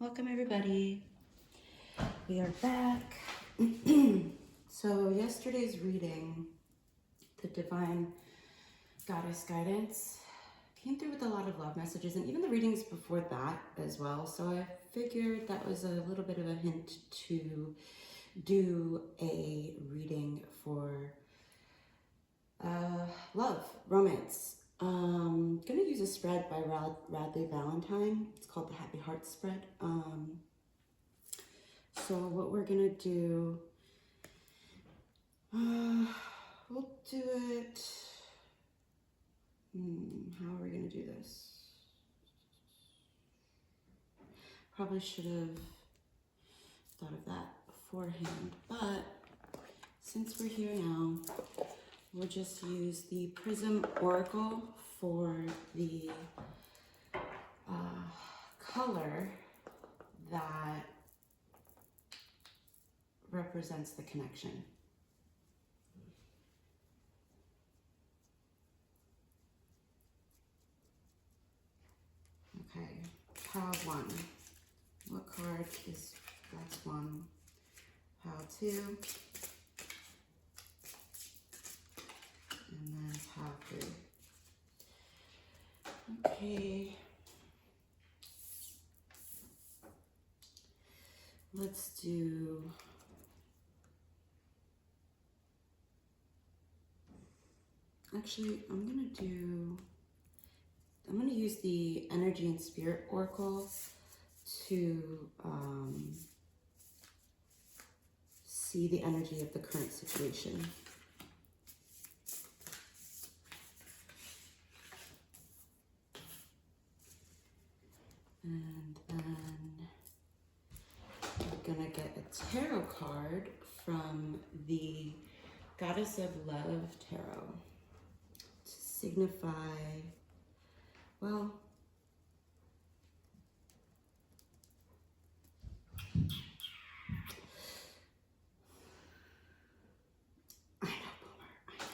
Welcome everybody. We are back. So yesterday's reading, the Divine Goddess Guidance, came through with a lot of love messages, and even the readings before that as well. So I figured that was a little bit of a hint to do a reading for love, romance. Gonna use a spread by Radley Valentine. It's called the Happy Heart Spread. So what we're gonna do, we'll do it. How are we gonna do this? Probably should have thought of that beforehand, but since we're here now, we'll just use the Prism Oracle for the color that represents the connection. Okay, pile 1. What card is, that's 1. Pile 2. And then pile 3. Okay. Let's do actually, I'm gonna use the Energy and Spirit Oracle to see the energy of the current situation. And then we're gonna get a tarot card from the Goddess of Love Tarot to signify, well, I know, Boomer, I know.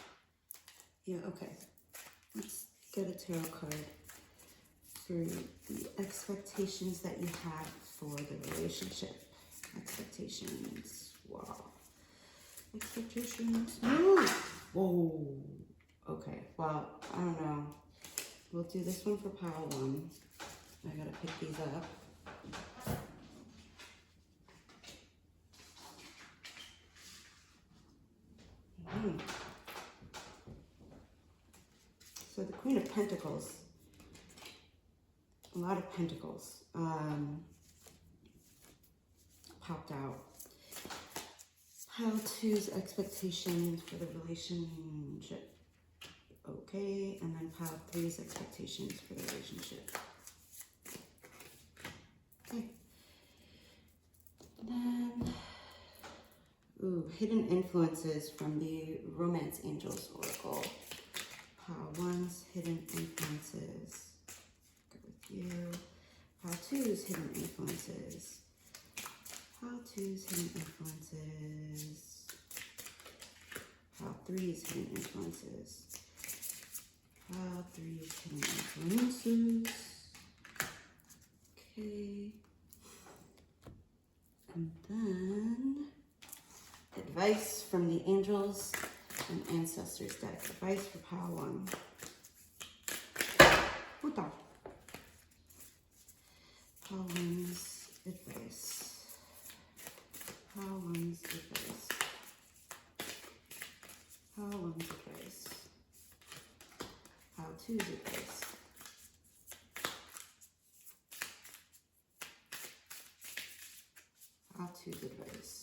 Yeah, okay. Let's get a tarot card through the expectations that you have for the relationship. Expectations. Wow. Expectations. Whoa. Okay. Well, I don't know. We'll do this one for pile 1. I gotta pick these up. So the Queen of Pentacles. A lot of Pentacles popped out. Pile 2's expectations for the relationship. Okay, and then pile 3's expectations for the relationship. Okay. Then, hidden influences from the Romance Angels Oracle. Pile 1's hidden influences. Go with you. Pile 2's hidden influences. Pile 2's hidden influences. Pile 3's hidden influences. Pile 3's hidden influences. Okay. And then advice from the angels and ancestors deck. Advice for pile 1. Puta. Pile 1's advice. Pile 1's advice. Pile 1's advice. Pile 2's advice. Pile 2's advice.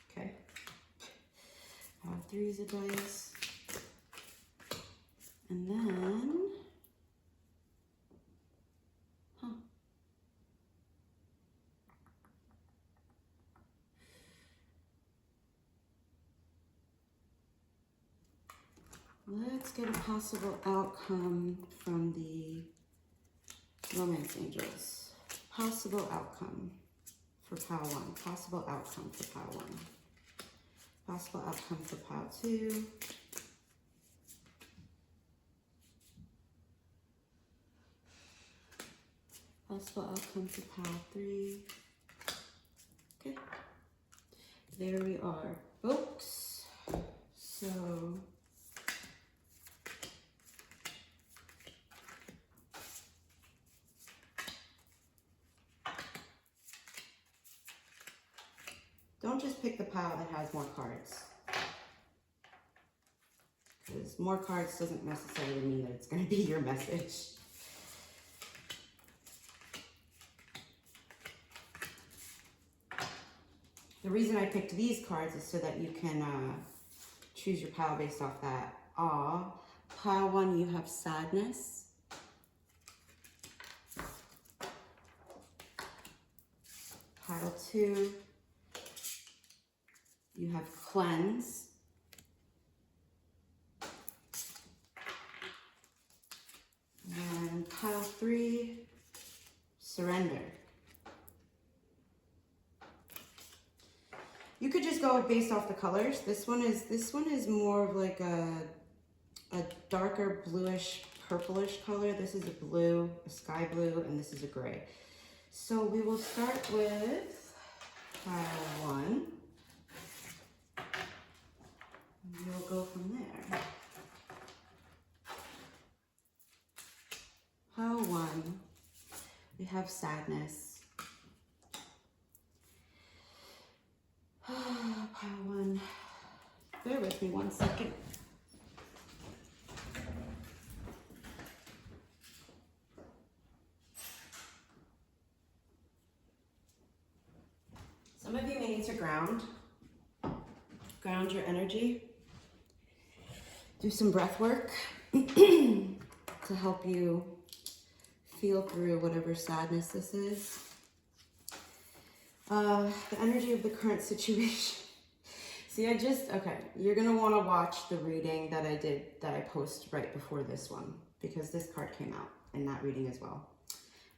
Okay. Pile 3's advice. And then, let's get a possible outcome from the Romance Angels. Possible outcome for pile 1. Possible outcome for pile 1. Possible outcome for pile 2. Possible outcomes of pile 3. Okay. There we are, folks. So don't just pick the pile that has more cards, because more cards doesn't necessarily mean that it's going to be your message. The reason I picked these cards is so that you can choose your pile based off that. Pile 1, you have sadness. Pile 2, you have cleanse. And pile 3, surrender. You could just go based off the colors. This one is more of like a darker bluish purplish color. This is a blue, a sky blue, and this is a gray. So we will start with pile 1. And we'll go from there. Pile 1, we have sadness. Pile 1. Bear with me 1 second. Some of you may need to ground your energy. Do some breath work to help you feel through whatever sadness this is. The energy of the current situation. See, okay, you're gonna wanna watch the reading that I posted right before this one, because this card came out in that reading as well.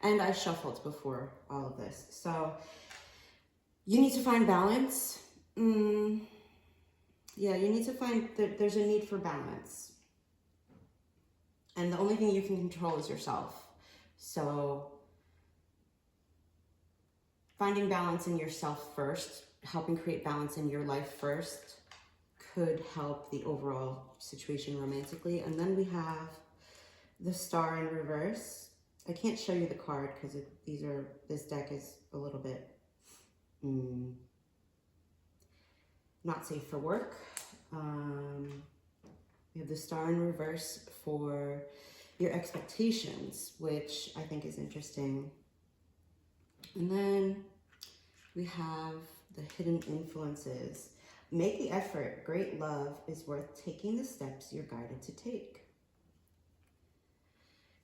And I shuffled before all of this. So you need to find balance. Yeah, you need to find that there's a need for balance. And the only thing you can control is yourself. So finding balance in yourself first, helping create balance in your life first, could help the overall situation romantically. And then we have the Star in reverse. I can't show you the card because this deck is a little bit not safe for work. We have the Star in reverse for your expectations, which I think is interesting. And then we have the hidden influences. Make the effort. Great love is worth taking the steps you're guided to take.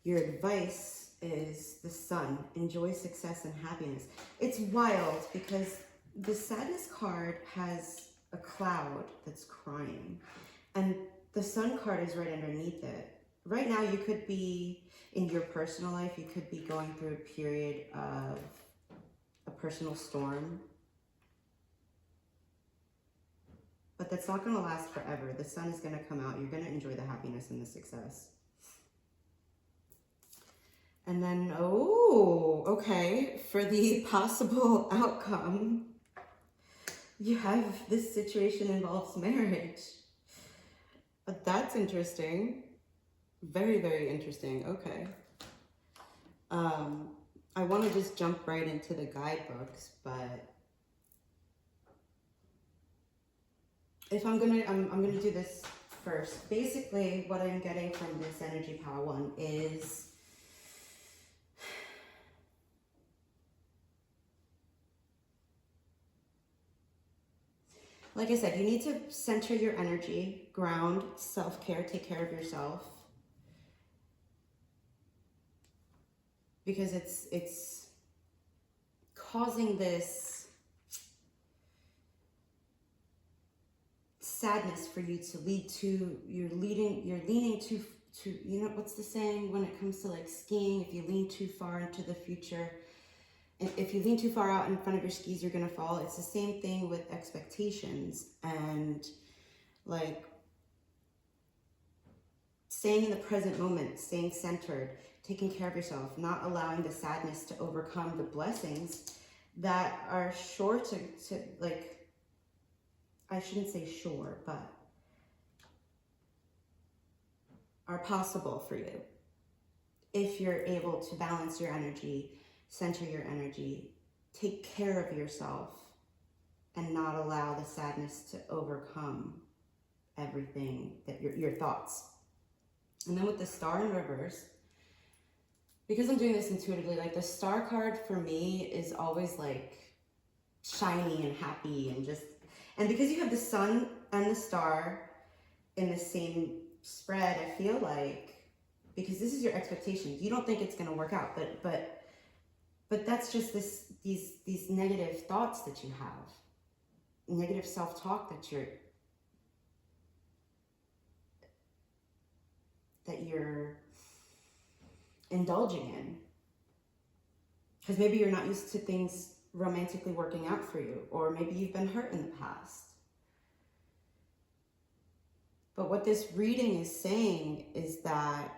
Your advice is the Sun. Enjoy success and happiness. It's wild because the sadness card has a cloud that's crying, and the Sun card is right underneath it. Right now, you could be, in your personal life, you could be going through a period of a personal storm. But that's not going to last forever. The Sun is going to come out. You're going to enjoy the happiness and the success. And then, okay, for the possible outcome, you have this situation involves marriage. But that's interesting. Very, very interesting. Okay. I want to just jump right into the guidebooks, but if I'm gonna do this first. Basically, what I'm getting from this energy pile 1 is like I said, you need to center your energy, ground, self-care, take care of yourself. Because it's causing this sadness for you to lead to, you're leaning too, you know, what's the saying when it comes to like skiing? If you lean too far into the future, if you lean too far out in front of your skis, you're gonna fall. It's the same thing with expectations. And like, staying in the present moment, staying centered, taking care of yourself, not allowing the sadness to overcome the blessings that are sure to like, I shouldn't say sure, but are possible for you if you're able to balance your energy, center your energy, take care of yourself, and not allow the sadness to overcome everything that your thoughts. And then with the star in reverse, because I'm doing this intuitively, like the star card for me is always like shiny and happy and just, and because you have the sun and the star in the same spread, I feel like, because this is your expectation, you don't think it's going to work out, but that's just these negative thoughts that you have, negative self-talk that you're indulging in, because maybe you're not used to things romantically working out for you, or maybe you've been hurt in the past. But what this reading is saying is that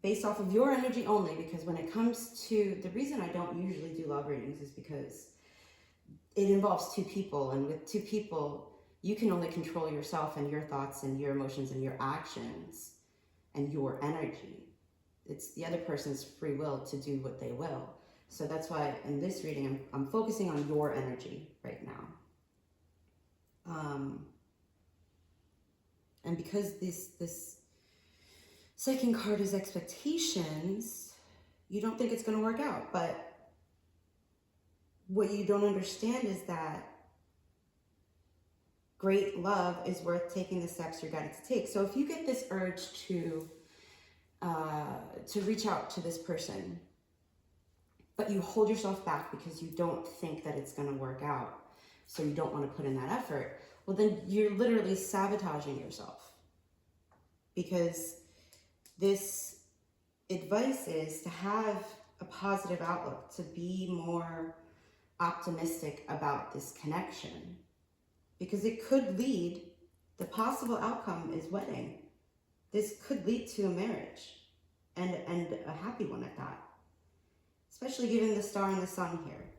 based off of your energy only, because when it comes to, the reason I don't usually do love readings is because it involves two people, and with two people, you can only control yourself and your thoughts and your emotions and your actions and your energy. It's the other person's free will to do what they will. So that's why in this reading, I'm focusing on your energy right now. And because this second card is expectations, you don't think it's going to work out. But what you don't understand is that great love is worth taking the steps you're guided to take. So if you get this urge to reach out to this person, but you hold yourself back because you don't think that it's going to work out, so you don't want to put in that effort, well, then you're literally sabotaging yourself. Because this advice is to have a positive outlook, to be more optimistic about this connection. Because it could lead, the possible outcome is wedding. This could lead to a marriage, and a happy one at that. Especially given the star and the sun here.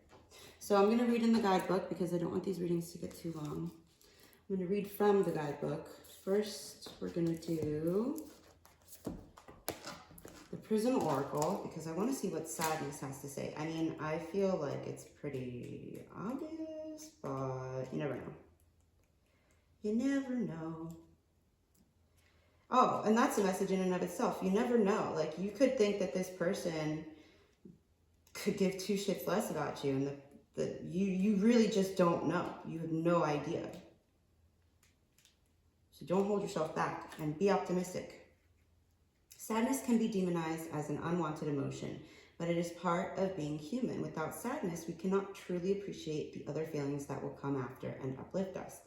So I'm going to read in the guidebook because I don't want these readings to get too long. I'm going to read from the guidebook. First, we're going to do the Prism Oracle because I want to see what sadness has to say. I mean, I feel like it's pretty obvious, but you never know. You never know. Oh, and that's a message in and of itself. You never know. Like, you could think that this person could give two shits less about you, and that you really just don't know. You have no idea. So don't hold yourself back and be optimistic. Sadness can be demonized as an unwanted emotion, but it is part of being human. Without sadness, we cannot truly appreciate the other feelings that will come after and uplift us.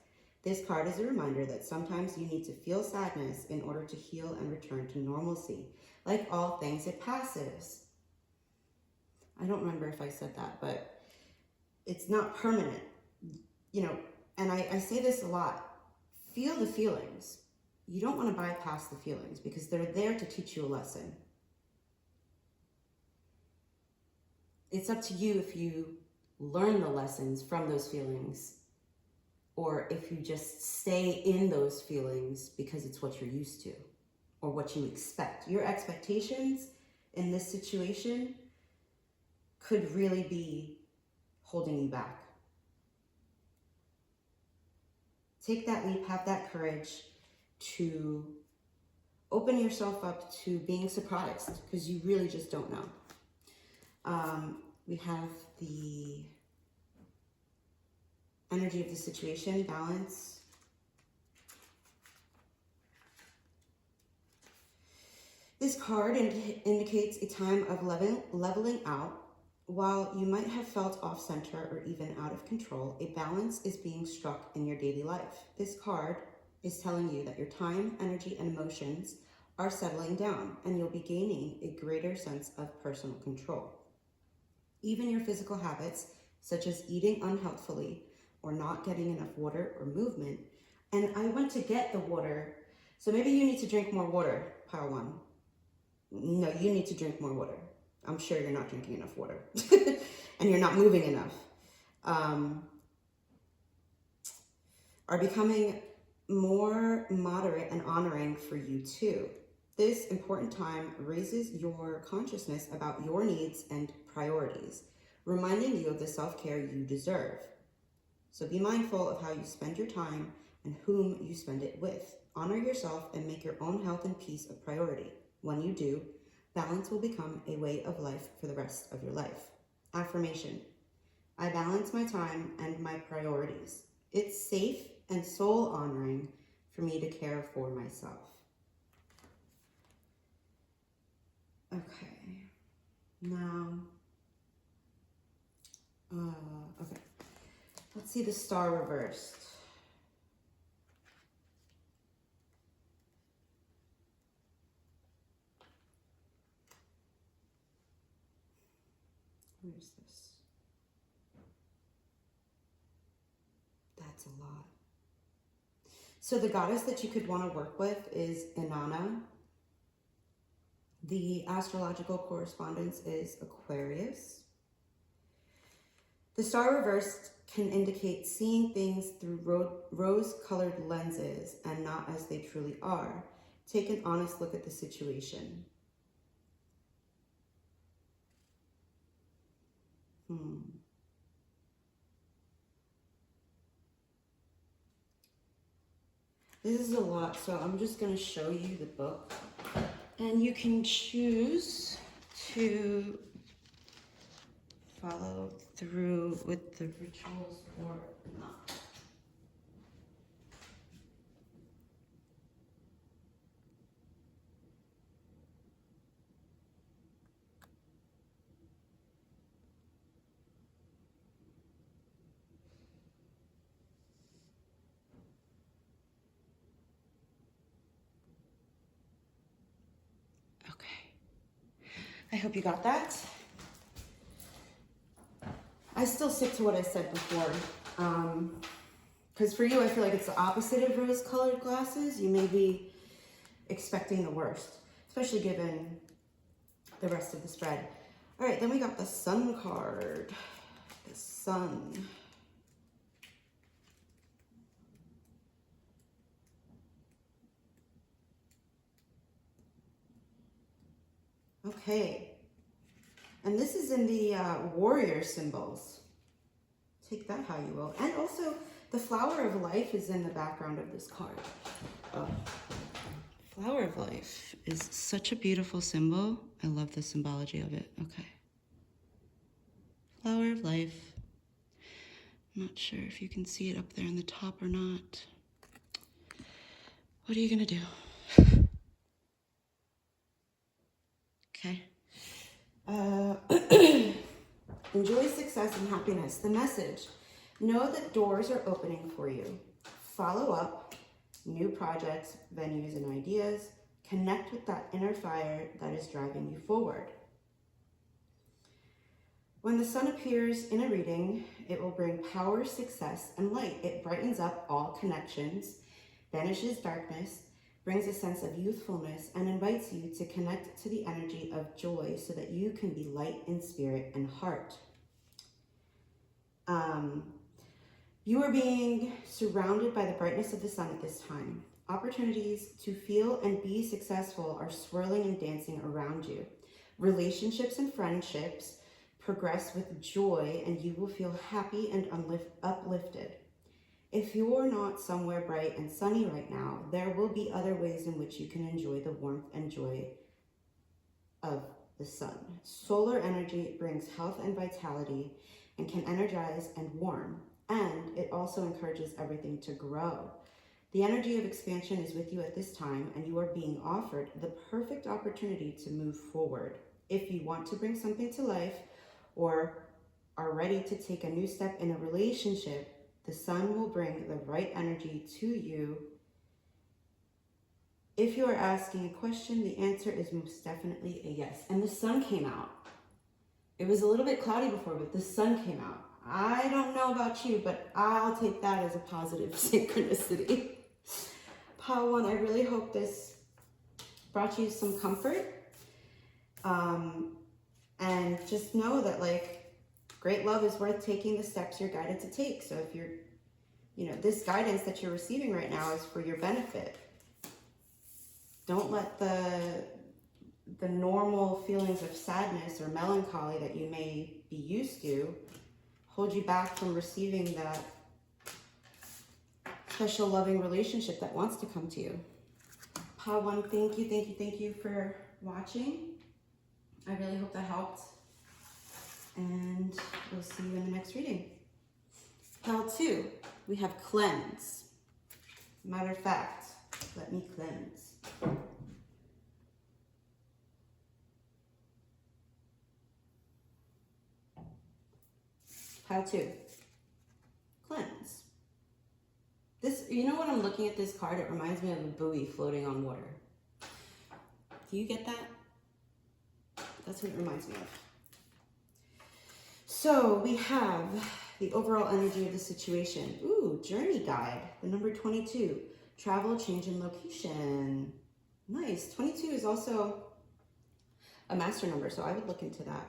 This card is a reminder that sometimes you need to feel sadness in order to heal and return to normalcy. Like all things, it passes. I don't remember if I said that, but it's not permanent. You know, and I say this a lot. Feel the feelings. You don't want to bypass the feelings because they're there to teach you a lesson. It's up to you if you learn the lessons from those feelings or if you just stay in those feelings because it's what you're used to or what you expect. Your expectations in this situation could really be holding you back. Take that leap, have that courage to open yourself up to being surprised because you really just don't know. We have the energy of the situation, balance. This card indicates a time of leveling out. While you might have felt off-center or even out of control, a balance is being struck in your daily life. This card is telling you that your time, energy, and emotions are settling down, and you'll be gaining a greater sense of personal control. Even your physical habits, such as eating unhealthfully or not getting enough water or movement, and I went to get the water So maybe you need to drink more water, pile one. No, you need to drink more water. I'm sure you're not drinking enough water and you're not moving enough. Are becoming more moderate and honoring for you too. This important time raises your consciousness about your needs and priorities, reminding you of the self-care you deserve. So be mindful of how you spend your time and whom you spend it with. Honor yourself and make your own health and peace a priority. When you do, balance will become a way of life for the rest of your life. Affirmation: I balance my time and my priorities. It's safe and soul honoring for me to care for myself. Okay, now, okay, let's see the star reversed. Where's this? That's a lot. So the goddess that you could want to work with is Inanna. The astrological correspondence is Aquarius. The star reversed can indicate seeing things through rose-colored lenses and not as they truly are. Take an honest look at the situation. This is a lot, so I'm just going to show you the book. And you can choose to follow through with the rituals or not. I hope you got that. I still stick to what I said before. Because for you, I feel like it's the opposite of rose-colored glasses. You may be expecting the worst, especially given the rest of the spread. All right, then we got the Sun card. The Sun. Okay. And this is in the warrior symbols. Take that how you will. And also, the flower of life is in the background of this card. Oh. Flower of life is such a beautiful symbol. I love the symbology of it. Okay. Flower of life. I'm not sure if you can see it up there on the top or not. What are you gonna do? Okay. Enjoy success and happiness. The message: know that doors are opening for you. Follow up new projects, venues, and ideas. Connect with that inner fire that is driving you forward. When the sun appears in a reading, it will bring power, success, and light. It brightens up all connections, banishes darkness, brings a sense of youthfulness, and invites you to connect to the energy of joy so that you can be light in spirit and heart. You are being surrounded by the brightness of the sun at this time. Opportunities to feel and be successful are swirling and dancing around you. Relationships and friendships progress with joy, and you will feel happy and uplifted. If you're not somewhere bright and sunny right now, there will be other ways in which you can enjoy the warmth and joy of the sun. Solar energy brings health and vitality and can energize and warm, and it also encourages everything to grow. The energy of expansion is with you at this time, and you are being offered the perfect opportunity to move forward. If you want to bring something to life or are ready to take a new step in a relationship, the sun will bring the right energy to you. If you are asking a question, the answer is most definitely a yes. And the sun came out. It was a little bit cloudy before, but the sun came out. I don't know about you, but I'll take that as a positive synchronicity. Pile 1, I really hope this brought you some comfort. And just know that, like, great love is worth taking the steps you're guided to take. So if you're, you know, this guidance that you're receiving right now is for your benefit. Don't let the normal feelings of sadness or melancholy that you may be used to hold you back from receiving that special loving relationship that wants to come to you. Pile 1, thank you for watching. I really hope that helped. And we'll see you in the next reading. Pile 2, we have cleanse. Matter of fact, let me cleanse. Pile 2, cleanse. This, you know, when I'm looking at this card, it reminds me of a buoy floating on water. Do you get that? That's what it reminds me of. So we have the overall energy of the situation. Ooh, journey guide, the number 22. Travel, change in location. Nice. 22 is also a master number, so I would look into that.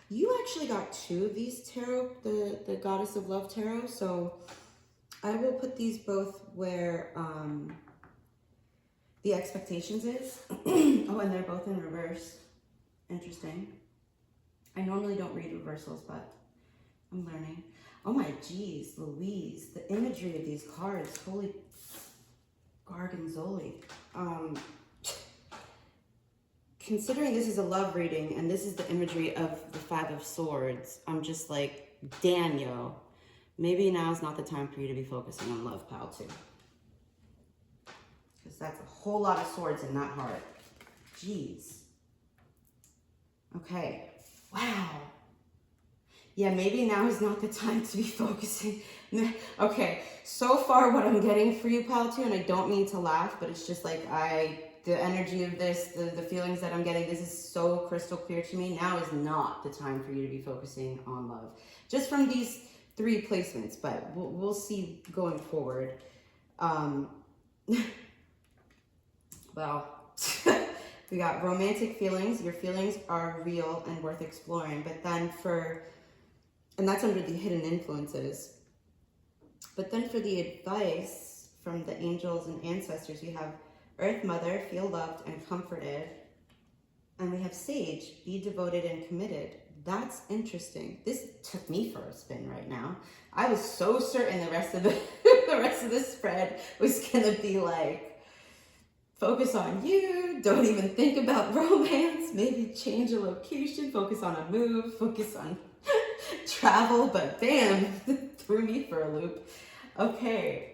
You actually got 2 of these tarot, the Goddess of Love tarot, so I will put these both where the expectations is. Oh, and they're both in reverse. Interesting. I normally don't read reversals, but I'm learning. Oh my geez, Louise, the imagery of these cards, holy garganzoli. Considering this is a love reading and this is the imagery of the 5 of Swords, I'm just like, Daniel, maybe now is not the time for you to be focusing on love, pal, too. Because that's a whole lot of swords in that heart. Jeez. Okay. Wow. Yeah, maybe now is not the time to be focusing. Okay, so far what I'm getting for you, pal, too, and I don't mean to laugh, but it's just like the energy of this, the feelings that I'm getting, this is so crystal clear to me. Now is not the time for you to be focusing on love. Just from these 3 placements, but we'll see going forward. Well, we got romantic feelings. Your feelings are real and worth exploring. But then and that's under the hidden influences. But then for the advice from the angels and ancestors, we have Earth Mother, feel loved and comforted. And we have Sage, be devoted and committed. That's interesting. This took me for a spin right now. I was so certain the rest of the the spread was gonna be like, focus on you, don't even think about romance, maybe change a location, focus on a move, focus on travel, but bam, threw me for a loop. Okay,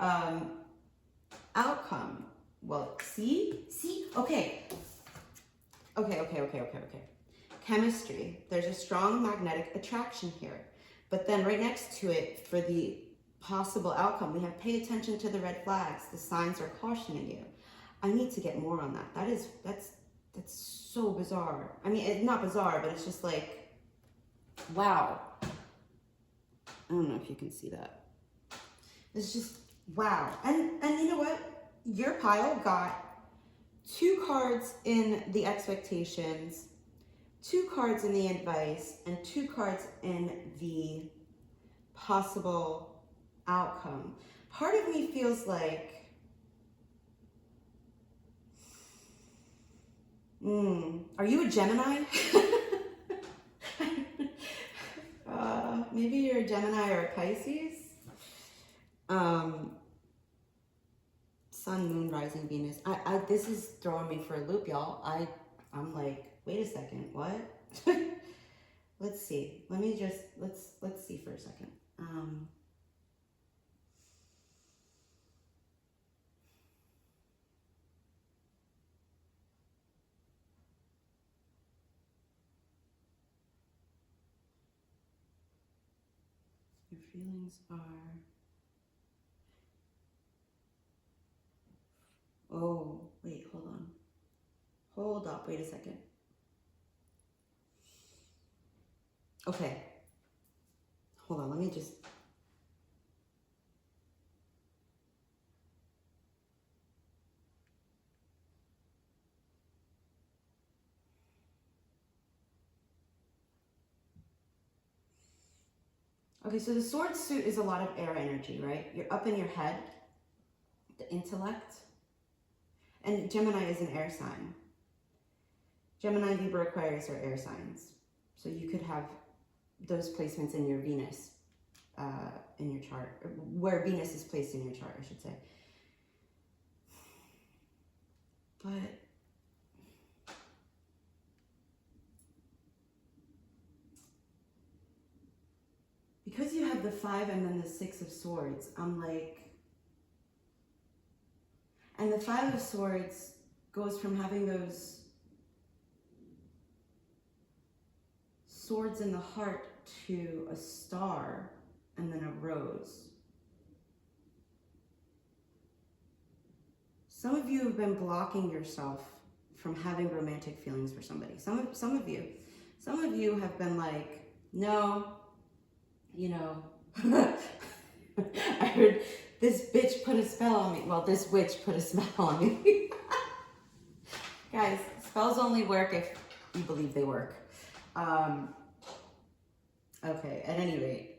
outcome. Well, see, okay. Chemistry. There's a strong magnetic attraction here. But then right next to it, for the possible outcome, we have pay attention to the red flags. The signs are cautioning you. I need to get more on that. That's so bizarre. I mean, it's not bizarre, but it's just like, wow. I don't know if you can see that. It's just, wow. And you know what? Your pile got 2 cards in the expectations, 2 cards in the advice, and 2 cards in the possible outcome. Part of me feels like, are you a Gemini? Maybe you're a Gemini or a Pisces. Sun, Moon, Rising, Venus. This is throwing me for a loop, y'all. I'm like, wait a second, what? Let's see. Let's see for a second. Your feelings are... Oh, wait, hold on. Hold up, wait a second. Okay. Hold on, let me just... Okay, so the sword suit is a lot of air energy, right? You're up in your head, the intellect. And Gemini is an air sign. Gemini, Libra, Aquarius are air signs. So you could have those placements in your Venus, in your chart, or where Venus is placed in your chart, I should say. But because you have the 5 and then the 6 of Swords, I'm like, and the 5 of Swords goes from having those swords in the heart to a star and then a rose. Some of you have been blocking yourself from having romantic feelings for somebody. Some of you have been like, no, you know, I heard this bitch put a spell on me. Well, this witch put a spell on me. Guys, spells only work if you believe they work. Okay, at any rate,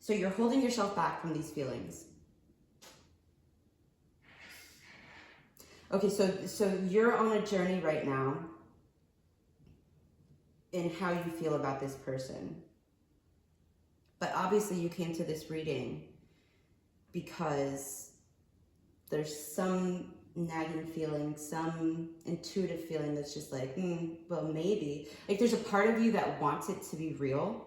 so you're holding yourself back from these feelings. Okay, so you're on a journey right now in how you feel about this person. But obviously you came to this reading because there's some nagging feeling, some intuitive feeling that's just like, well, maybe. Like there's a part of you that wants it to be real.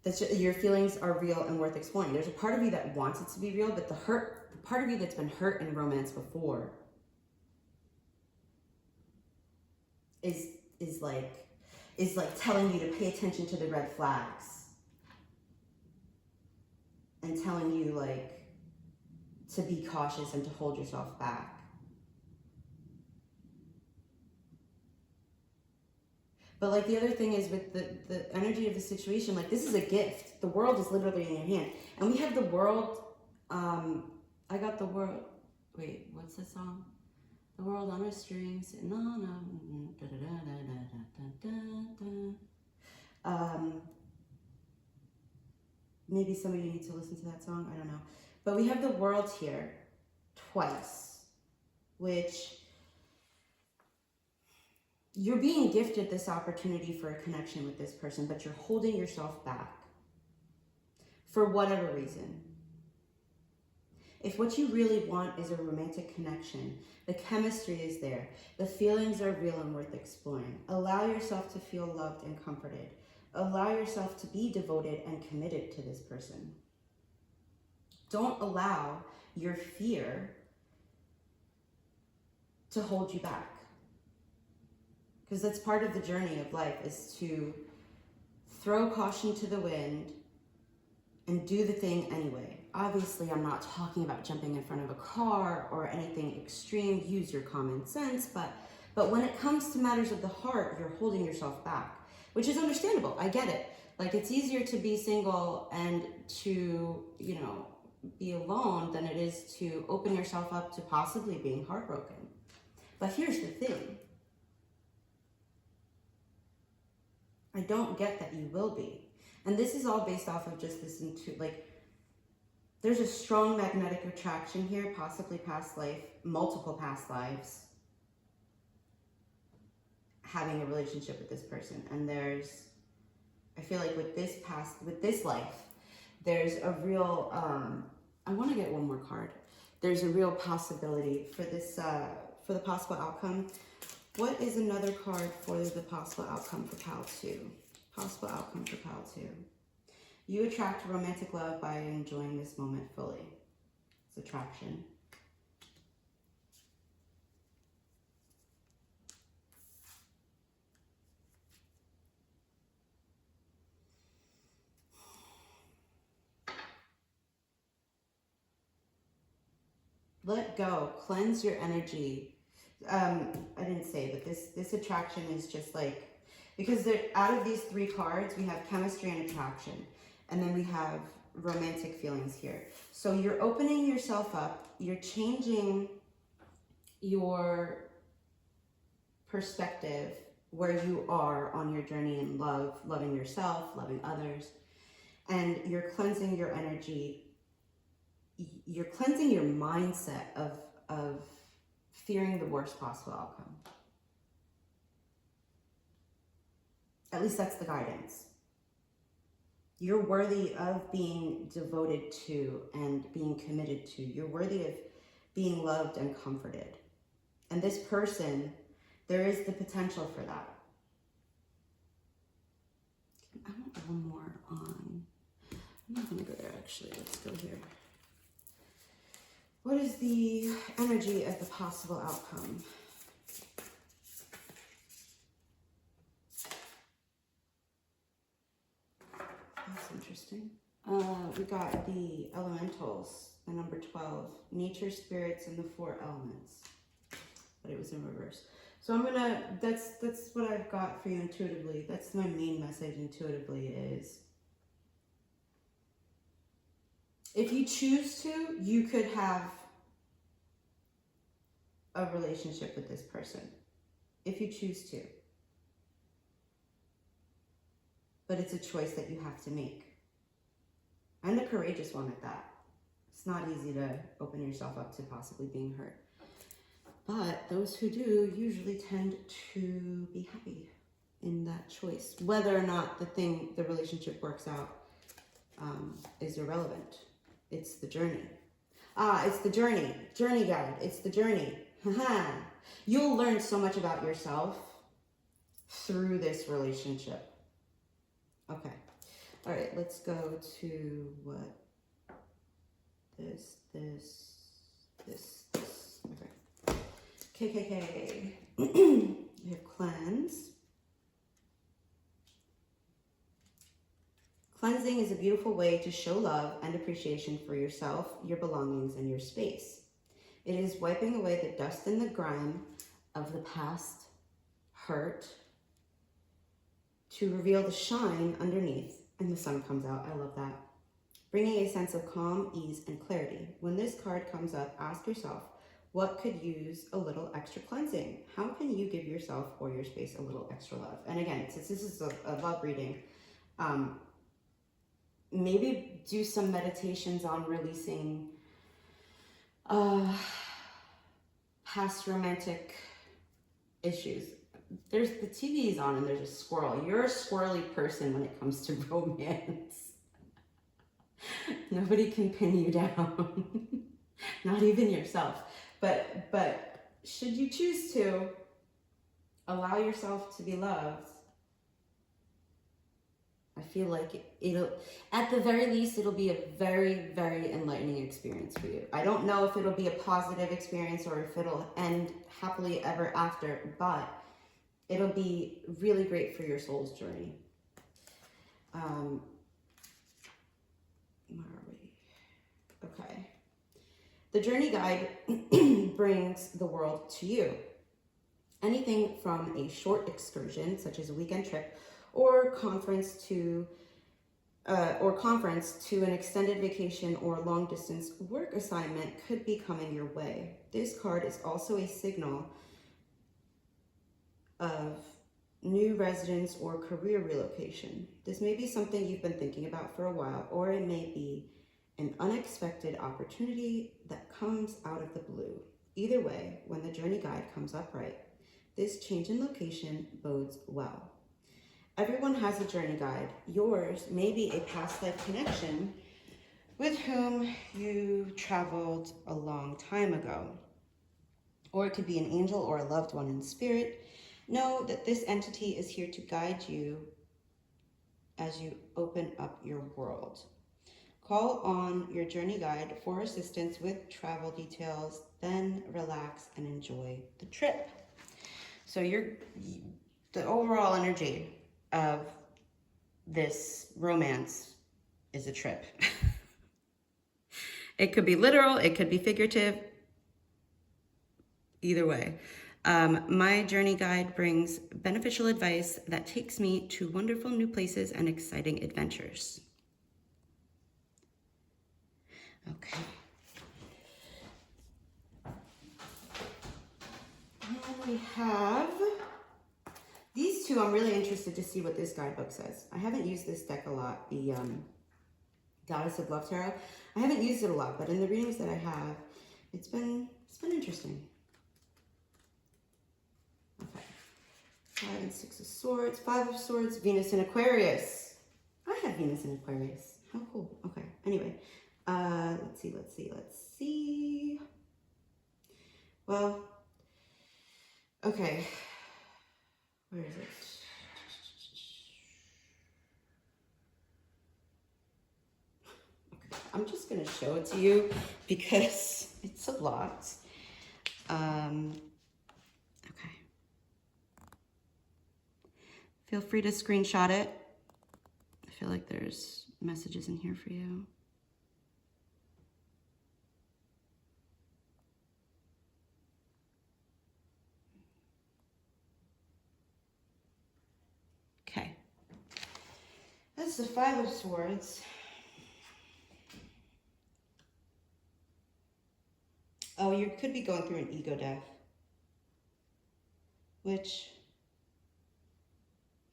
That's just, your feelings are real and worth exploring. There's a part of you that wants it to be real, but the part of you that's been hurt in romance before is like telling you to pay attention to the red flags and telling you like to be cautious and to hold yourself back. But like the other thing is with the energy of the situation, like this is a gift. The world is literally in your hand. And we have the world, I got the world, wait, what's the song? The world on a string, sitting on a, maybe some of you need to listen to that song, I don't know. But we have the world here twice, which you're being gifted this opportunity for a connection with this person, but you're holding yourself back for whatever reason. If what you really want is a romantic connection, the chemistry is there, the feelings are real and worth exploring. Allow yourself to feel loved and comforted. Allow yourself to be devoted and committed to this person. Don't allow your fear to hold you back. Because that's part of the journey of life, is to throw caution to the wind and do the thing anyway. Obviously, I'm not talking about jumping in front of a car or anything extreme. Use your common sense, but when it comes to matters of the heart, you're holding yourself back, which is understandable. I get it. Like, it's easier to be single and to, you know, be alone than it is to open yourself up to possibly being heartbroken. But here's the thing. I don't get that you will be. And this is all based off of just this, there's a strong magnetic attraction here, possibly past life, multiple past lives, having a relationship with this person. And I feel like with this life, there's a real, I want to get one more card. There's a real possibility for this, for the possible outcome. What is another card for the possible outcome for Pal 2? Possible outcome for Pal 2. You attract romantic love by enjoying this moment fully. It's attraction. Let go. Cleanse your energy. I didn't say, but this attraction is just like, because out of these 3 cards, we have chemistry and attraction. And then we have romantic feelings here. So you're opening yourself up. You're changing your perspective where you are on your journey in love, loving yourself, loving others, and you're cleansing your energy. You're cleansing your mindset of fearing the worst possible outcome. At least that's the guidance. You're worthy of being devoted to and being committed to. You're worthy of being loved and comforted. And this person, there is the potential for that. I want one more on. I'm not going to go there, actually. Let's go here. What is the energy of the possible outcome? That's interesting. We got the elementals, the number 12, nature, spirits, and the 4 elements. But it was in reverse. So I'm gonna, that's what I've got for you intuitively. That's my main message intuitively is, if you choose to, you could have a relationship with this person. If you choose to. But it's a choice that you have to make. And a courageous one at that. It's not easy to open yourself up to possibly being hurt. But those who do usually tend to be happy in that choice. Whether or not the relationship works out is irrelevant. It's the journey. It's the journey. Journey guide. It's the journey. You'll learn so much about yourself through this relationship. Okay. All right, let's go to what? This. Okay. KKK. You have cleanse. Cleansing is a beautiful way to show love and appreciation for yourself, your belongings, and your space. It is wiping away the dust and the grime of the past hurt to reveal the shine underneath, and the sun comes out. I love that. Bringing a sense of calm, ease, and clarity. When this card comes up, ask yourself, what could use a little extra cleansing? How can you give yourself or your space a little extra love? And again, since this is a love reading, maybe do some meditations on releasing past romantic issues. There's the TV is on and there's a squirrel. You're a squirrely person when it comes to romance. Nobody can pin you down. Not even yourself. But should you choose to allow yourself to be loved, I feel like it'll, at the very least, it'll be a very, very enlightening experience for you. I don't know if it'll be a positive experience or if it'll end happily ever after, but it'll be really great for your soul's journey. Where are we? Okay. The journey guide brings the world to you. Anything from a short excursion, such as a weekend trip, or conference to an extended vacation or long distance work assignment could be coming your way. This card is also a signal of new residence or career relocation. This may be something you've been thinking about for a while, or it may be an unexpected opportunity that comes out of the blue. Either way, when the journey guide comes up right, this change in location bodes well. Everyone has a journey guide. Yours may be a past life connection with whom you traveled a long time ago. Or it could be an angel or a loved one in spirit. Know that this entity is here to guide you as you open up your world. Call on your journey guide for assistance with travel details, then relax and enjoy the trip. So the overall energy of this romance is a trip. It could be literal, it could be figurative, either way. My journey guide brings beneficial advice that takes me to wonderful new places and exciting adventures. Okay. And we have the two, I'm really interested to see what this guidebook says. I haven't used this deck a lot, the Goddess of Love Tarot. I haven't used it a lot, but in the readings that I have, it's been interesting. Okay. 5 and 6 of Swords, 5 of Swords, Venus in Aquarius. I have Venus in Aquarius. How cool. Okay. Anyway, let's see. Well, okay. Where is it? Okay. I'm just going to show it to you because it's a lot. Okay. Feel free to screenshot it. I feel like there's messages in here for you. Okay. That's the 5 of Swords. Oh, you could be going through an ego death. Which,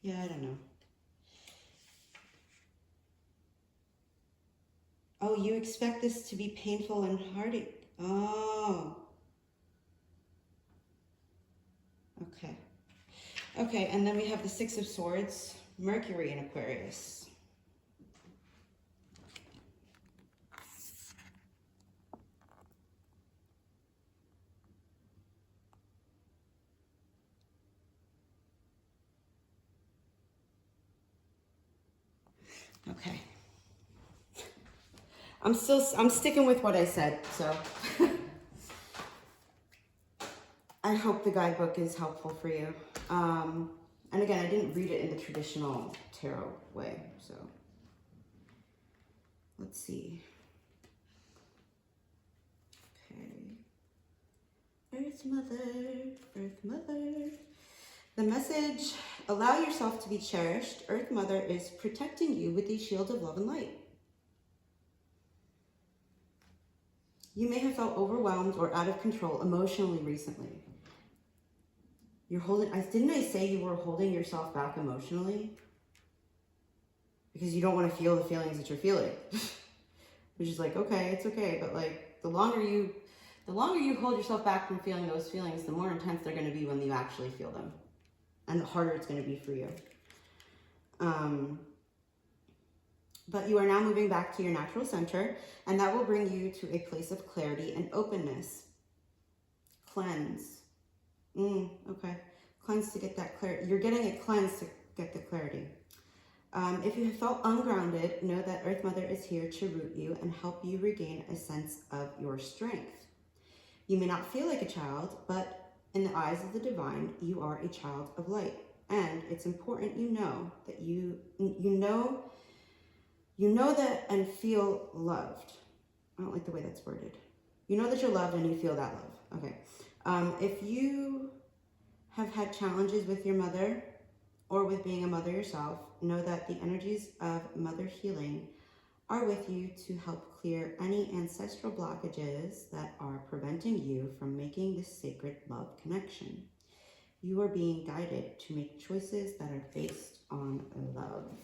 yeah, I don't know. Oh, you expect this to be painful and hardy. Oh. Okay. Okay, and then we have the 6 of Swords, Mercury in Aquarius. Okay. I'm sticking with what I said, so I hope the guidebook is helpful for you. And again, I didn't read it in the traditional tarot way, so let's see. Okay. Earth Mother. The message, allow yourself to be cherished. Earth Mother is protecting you with a shield of love and light. You may have felt overwhelmed or out of control emotionally recently. You're holding, didn't I say you were holding yourself back emotionally? Because you don't want to feel the feelings that you're feeling. Which is like, okay, it's okay. But like, the longer you hold yourself back from feeling those feelings, the more intense they're going to be when you actually feel them. And the harder it's going to be for you. But you are now moving back to your natural center, and that will bring you to a place of clarity and openness. Cleanse. Okay. Cleanse to get that clarity. You're getting it cleansed to get the clarity. If you have felt ungrounded, know that Earth Mother is here to root you and help you regain a sense of your strength. You may not feel like a child, but in the eyes of the divine, you are a child of light. And it's important you know that you know that and feel loved. I don't like the way that's worded. You know that you're loved and you feel that love. Okay. If you have had challenges with your mother or with being a mother yourself, know that the energies of mother healing are with you to help clear any ancestral blockages that are preventing you from making this sacred love connection. You are being guided to make choices that are based on love.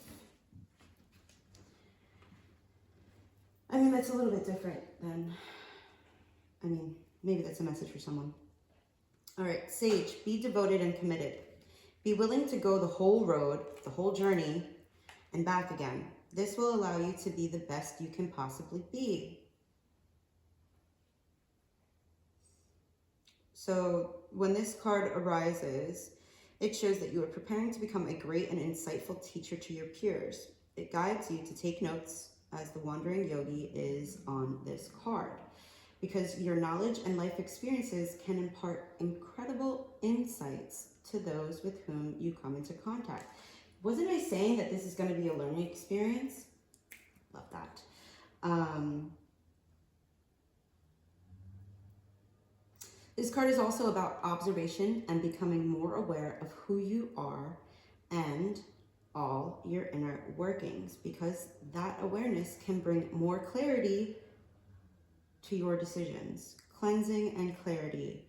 I mean, that's a little bit different than, maybe that's a message for someone. All right, Sage, be devoted and committed. Be willing to go the whole road, the whole journey, and back again. This will allow you to be the best you can possibly be. So when this card arises, it shows that you are preparing to become a great and insightful teacher to your peers. It guides you to take notes, as the Wandering Yogi is on this card, because your knowledge and life experiences can impart incredible insights to those with whom you come into contact. Wasn't I saying that this is going to be a learning experience? Love that. This card is also about observation and becoming more aware of who you are and all your inner workings, because that awareness can bring more clarity to your decisions. Cleansing and clarity,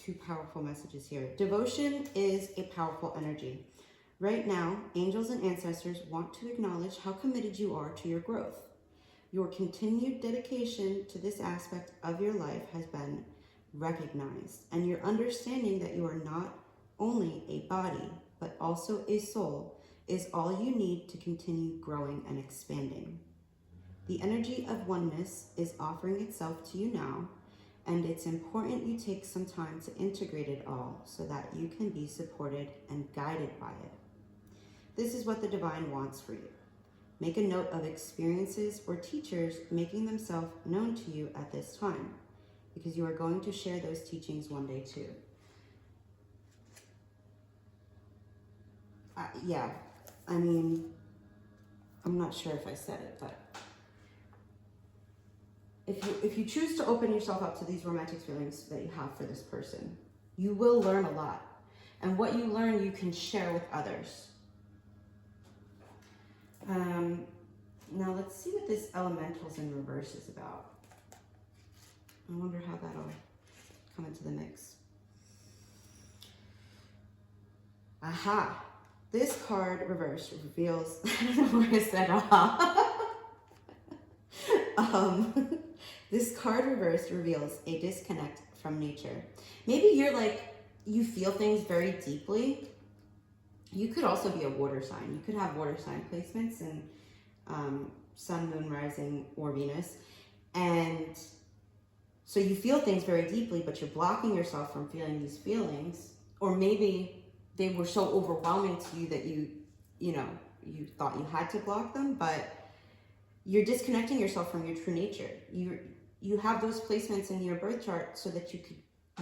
two powerful messages here. Devotion is a powerful energy. Right now, angels and ancestors want to acknowledge how committed you are to your growth. Your continued dedication to this aspect of your life has been recognized, and your understanding that you are not only a body, but also a soul, is all you need to continue growing and expanding. The energy of oneness is offering itself to you now, and it's important you take some time to integrate it all so that you can be supported and guided by it. This is what the divine wants for you. Make a note of experiences or teachers making themselves known to you at this time, because you are going to share those teachings one day too. Yeah, I mean, I'm not sure if I said it, but if you choose to open yourself up to these romantic feelings that you have for this person, you will learn a lot. And what you learn, you can share with others. Now let's see what this elementals in reverse is about. I wonder how that'll come into the mix. Aha! This card reverse reveals, I don't know where I said aha. This card reversed reveals a disconnect from nature. Maybe you're like, you feel things very deeply. You could also be a water sign. You could have water sign placements in Sun, Moon, Rising, or Venus. And so you feel things very deeply, but you're blocking yourself from feeling these feelings. Or maybe they were so overwhelming to you that you thought you had to block them, but you're disconnecting yourself from your true nature. You have those placements in your birth chart so that you could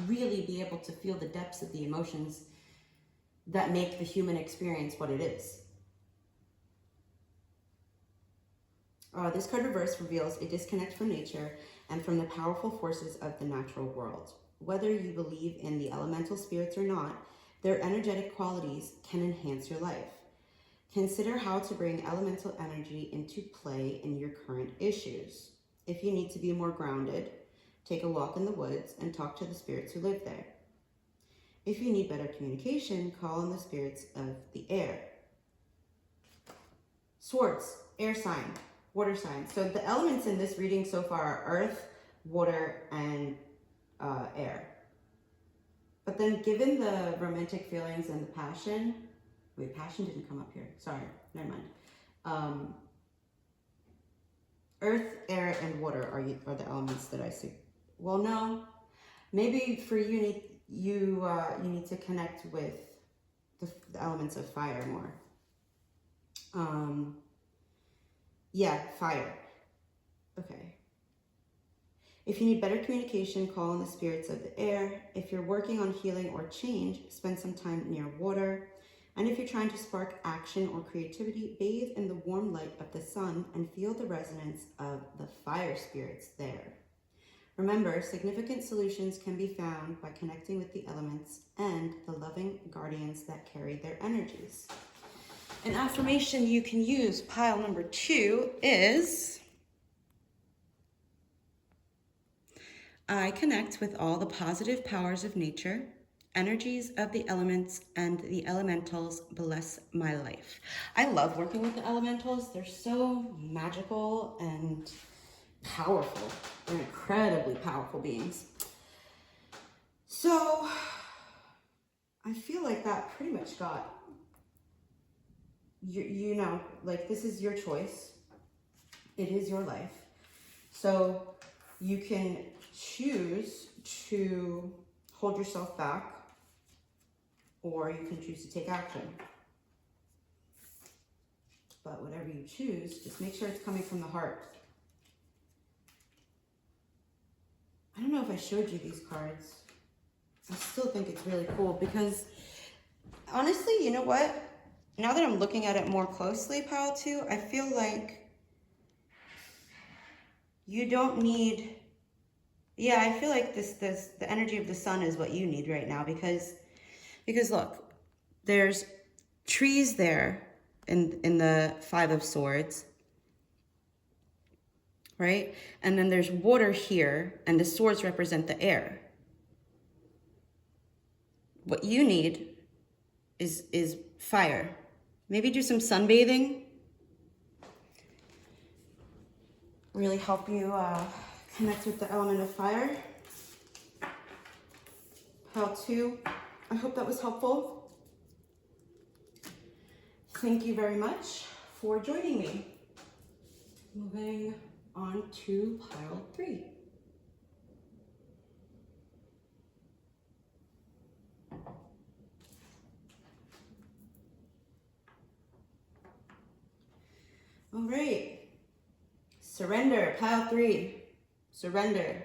really be able to feel the depths of the emotions that make the human experience what it is. This card reverse reveals a disconnect from nature and from the powerful forces of the natural world. Whether you believe in the elemental spirits or not, their energetic qualities can enhance your life. Consider how to bring elemental energy into play in your current issues. If you need to be more grounded, take a walk in the woods and talk to the spirits who live there. If you need better communication, call on the spirits of the air. Swords, air sign, water sign. So the elements in this reading so far are earth, water, and air. But then given the romantic feelings and the passion, wait, passion didn't come up here. Sorry, never mind. Earth, air, and water are the elements that I see. Well, no, maybe for you need to connect with the elements of fire more. Yeah, fire. Okay. If you need better communication, call on the spirits of the air. If you're working on healing or change, spend some time near water. And if you're trying to spark action or creativity, bathe in the warm light of the sun and feel the resonance of the fire spirits there. Remember, significant solutions can be found by connecting with the elements and the loving guardians that carry their energies. An affirmation you can use, pile number 2, is I connect with all the positive powers of nature, energies of the elements, and the elementals bless my life. I love working with the elementals. They're so magical and powerful. They're incredibly powerful beings. So I feel like that pretty much got, like this is your choice. It is your life. So you can choose to hold yourself back, or you can choose to take action. But whatever you choose, just make sure it's coming from the heart. I don't know if I showed you these cards. I still think it's really cool because honestly, you know what? Now that I'm looking at it more closely, pile 2, I feel like you don't need, I feel like the energy of the sun is what you need right now because look, there's trees there in the 5 of Swords, right? And then there's water here, and the swords represent the air. What you need is fire. Maybe do some sunbathing. Really help you connect with the element of fire. Pile 2. I hope that was helpful. Thank you very much for joining me. Moving on to pile 3. All right. Surrender, pile 3. Surrender.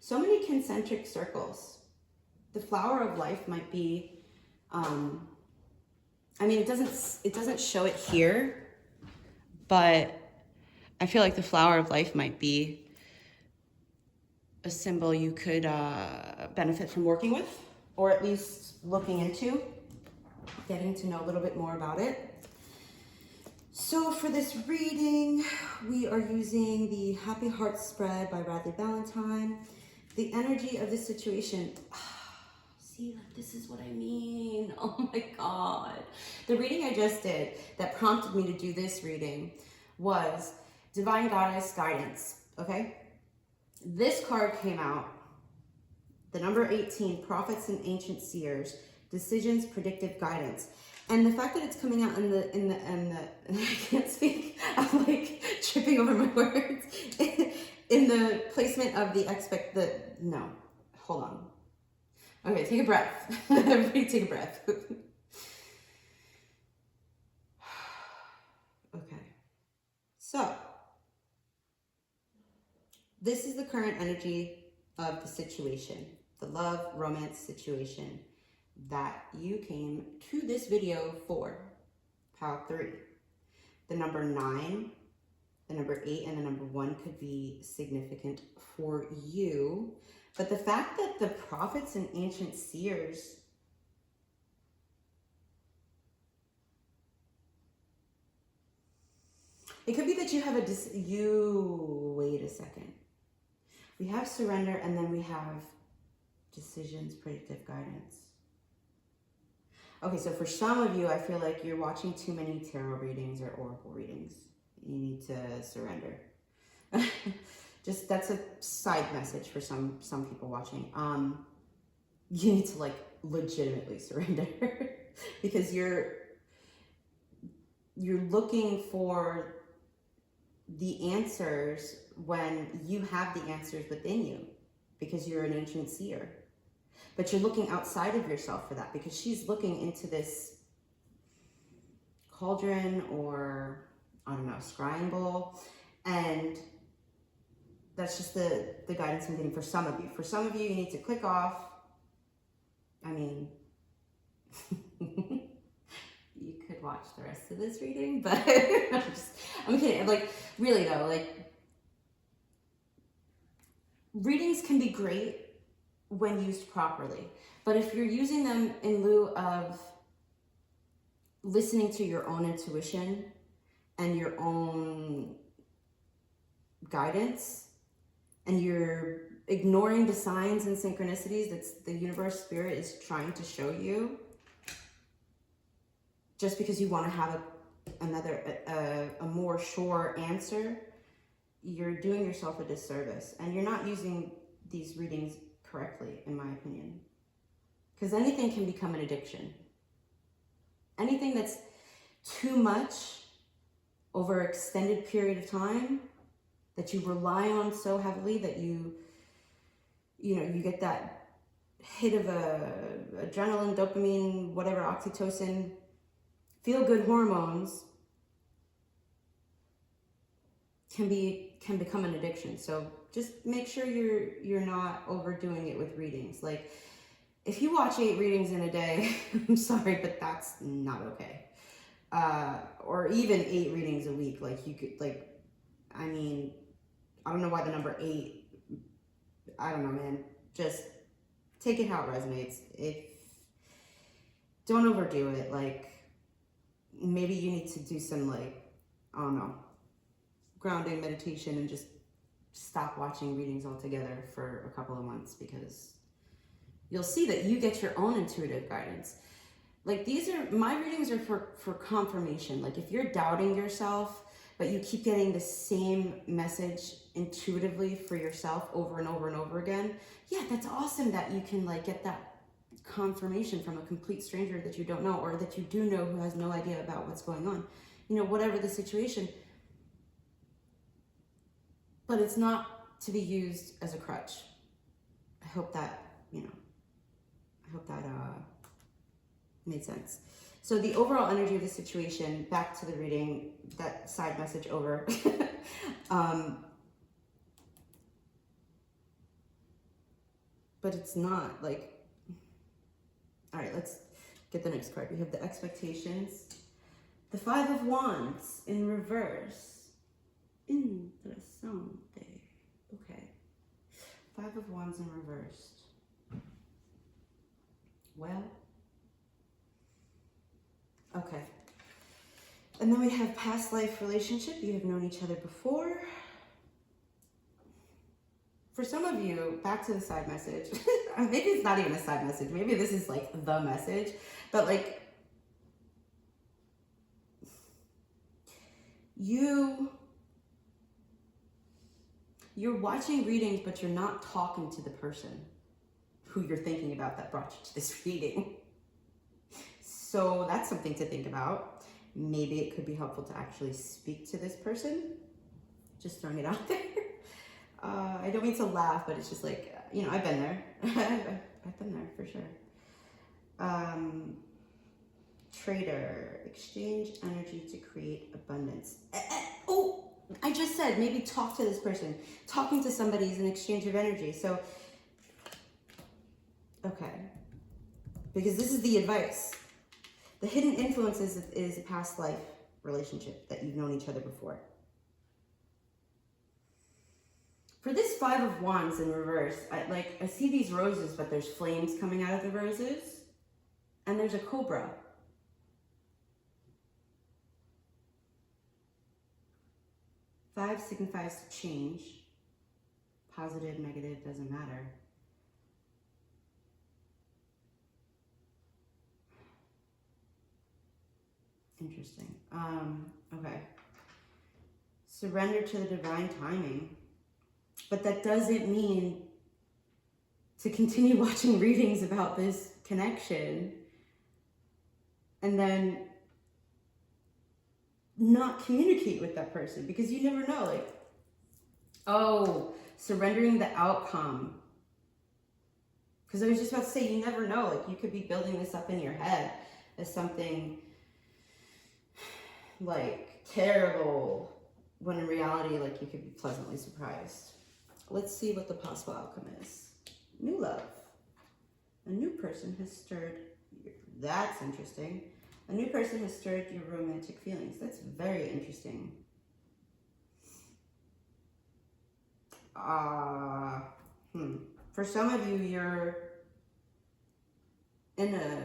So many concentric circles. The flower of life might be, I mean, it doesn't show it here, but I feel like the flower of life might be a symbol you could benefit from working with, or at least looking into, getting to know a little bit more about it. So for this reading, we are using the Happy Heart Spread by Bradley Valentine. The energy of this situation, see, like, this is what I mean. Oh my God. The reading I just did that prompted me to do this reading was Divine Goddess Guidance, okay? This card came out, the number 18, Prophets and Ancient Seers, Decisions, Predictive Guidance. And the fact that it's coming out in the I can't speak, I'm like tripping over my words, in the placement of the no, hold on. Okay, take a breath. Everybody take a breath. Okay, so this is the current energy of the situation, the love, romance situation that you came to this video for, pile 3. The number 9, the number 8, and the number 1 could be significant for you. But the fact that the prophets and ancient seers it could be that you have wait a second. We have surrender, and then we have decisions, predictive guidance. Okay, so for some of you, I feel like you're watching too many tarot readings or oracle readings. You need to surrender. Just, that's a side message for some people watching. You need to like legitimately surrender because you're looking for the answers when you have the answers within you because you're an ancient seer. But you're looking outside of yourself for that because she's looking into this cauldron or, I don't know, scrying bowl. And that's just the guidance I'm getting for some of you. For some of you, you need to click off. I mean, you could watch the rest of this reading, but I'm kidding. Like, really though, like, readings can be great when used properly. But if you're using them in lieu of listening to your own intuition and your own guidance, and you're ignoring the signs and synchronicities that the universe spirit is trying to show you, just because you want to have a more sure answer, you're doing yourself a disservice, and you're not using these readings correctly, in my opinion. Because anything can become an addiction. Anything that's too much over an extended period of time, that you rely on so heavily that you get that hit of adrenaline, dopamine, whatever, oxytocin, feel-good hormones can become an addiction. So just make sure you're not overdoing it with readings. Like, if you watch 8 readings in a day, I'm sorry, but that's not okay. Or even 8 readings a week. Like, you could, like, I mean, I don't know why the number 8, I don't know, man. Just take it how it resonates. Don't overdo it. Like, maybe you need to do some, like, I don't know, grounding meditation and just stop watching readings altogether for a couple of months, because you'll see that you get your own intuitive guidance. Like my readings are for confirmation. Like if you're doubting yourself, but you keep getting the same message intuitively for yourself over and over and over again, yeah, that's awesome that you can like get that confirmation from a complete stranger that you don't know, or that you do know who has no idea about what's going on. You know, whatever the situation. But it's not to be used as a crutch. I hope that, made sense. So the overall energy of the situation, back to the reading, that side message over. But it's not like, all right, let's get the next card. We have the expectations. The Five of Wands in reverse. Interessante. Okay. Five of Wands in reversed. Well, okay. And then we have past life relationship. You have known each other before. For some of you, back to the side message. Maybe it's not even a side message. Maybe this is like the message. But like, you're watching readings, but you're not talking to the person who you're thinking about that brought you to this reading. So that's something to think about. Maybe it could be helpful to actually speak to this person. Just throwing it out there. I don't mean to laugh, but it's just like, I've been there. I've been there for sure. Trader, exchange energy to create abundance. Oh, I just said maybe talk to this person. Talking to somebody is an exchange of energy. So, okay. Because this is the advice. The hidden influence is a past life relationship that you've known each other before. For this Five of Wands in reverse, I see these roses, but there's flames coming out of the roses. And there's a cobra. Five signifies change. Positive, negative, doesn't matter. Interesting. Okay. Surrender to the divine timing. But that doesn't mean to continue watching readings about this connection and then not communicate with that person, because you never know. Like, oh, surrendering the outcome. Because I was just about to say, you never know. Like, you could be building this up in your head as something like terrible, when in reality, like, you could be pleasantly surprised. Let's see what the possible outcome is. New love. A new person has stirred. That's interesting. A new person has stirred your romantic feelings. That's very interesting. For some of you, you're in a,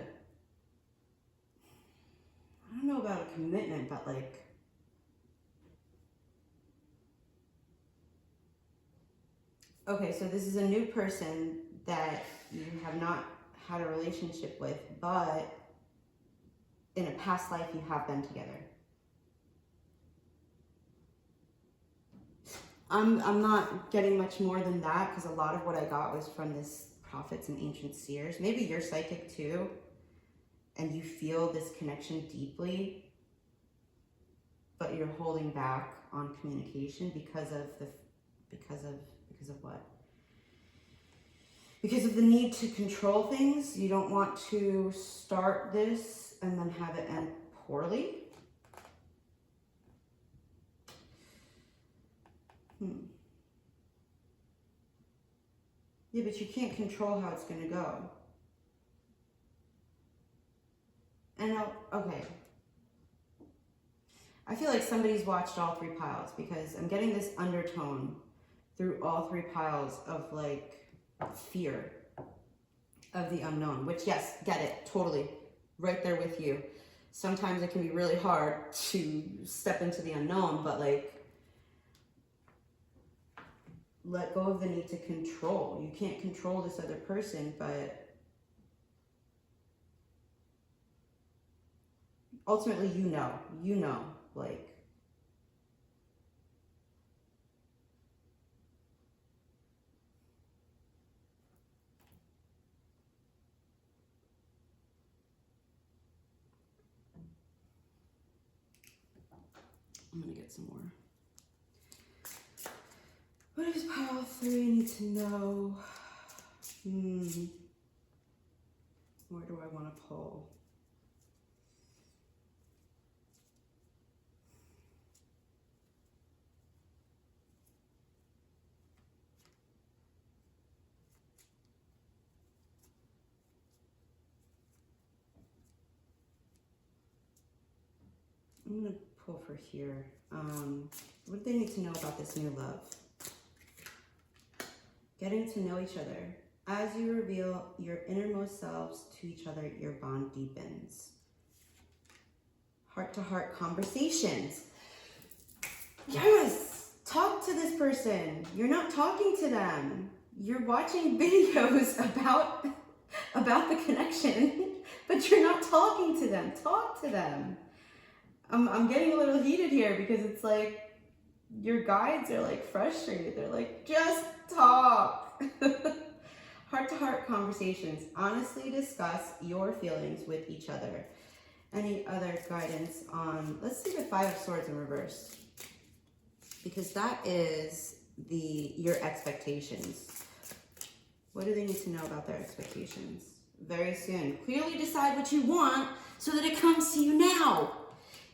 I don't know about a commitment, but like, okay, so this is a new person that you have not had a relationship with, but in a past life you have been together. I'm not getting much more than that, because a lot of what I got was from this prophets and ancient seers. Maybe you're psychic too, and you feel this connection deeply, but you're holding back on communication because of what? Because of the need to control things. You don't want to start this and then have it end poorly. Yeah, but you can't control how it's going to go. And okay. I feel like somebody's watched all three piles, because I'm getting this undertone through all three piles of like fear of the unknown, which, yes, get it, totally, right there with you. Sometimes it can be really hard to step into the unknown, but like, let go of the need to control. You can't control this other person, but ultimately, you know, like, I'm gonna get some more. What does pile 3 need to know? Where do I want to pull? I'm going to pull for here. What do they need to know about this new love? Getting to know each other. As you reveal your innermost selves to each other, your bond deepens. Heart-to-heart conversations. Yes! Talk to this person. You're not talking to them. You're watching videos about the connection, but you're not talking to them. Talk to them. I'm getting a little heated here because it's like your guides are like frustrated. They're like, just talk. Heart-to-heart conversations. Honestly discuss your feelings with each other. Any other guidance on, let's see the 5 of Swords in reverse. Because that is your expectations. What do they need to know about their expectations? Very soon. Clearly decide what you want so that it comes to you now.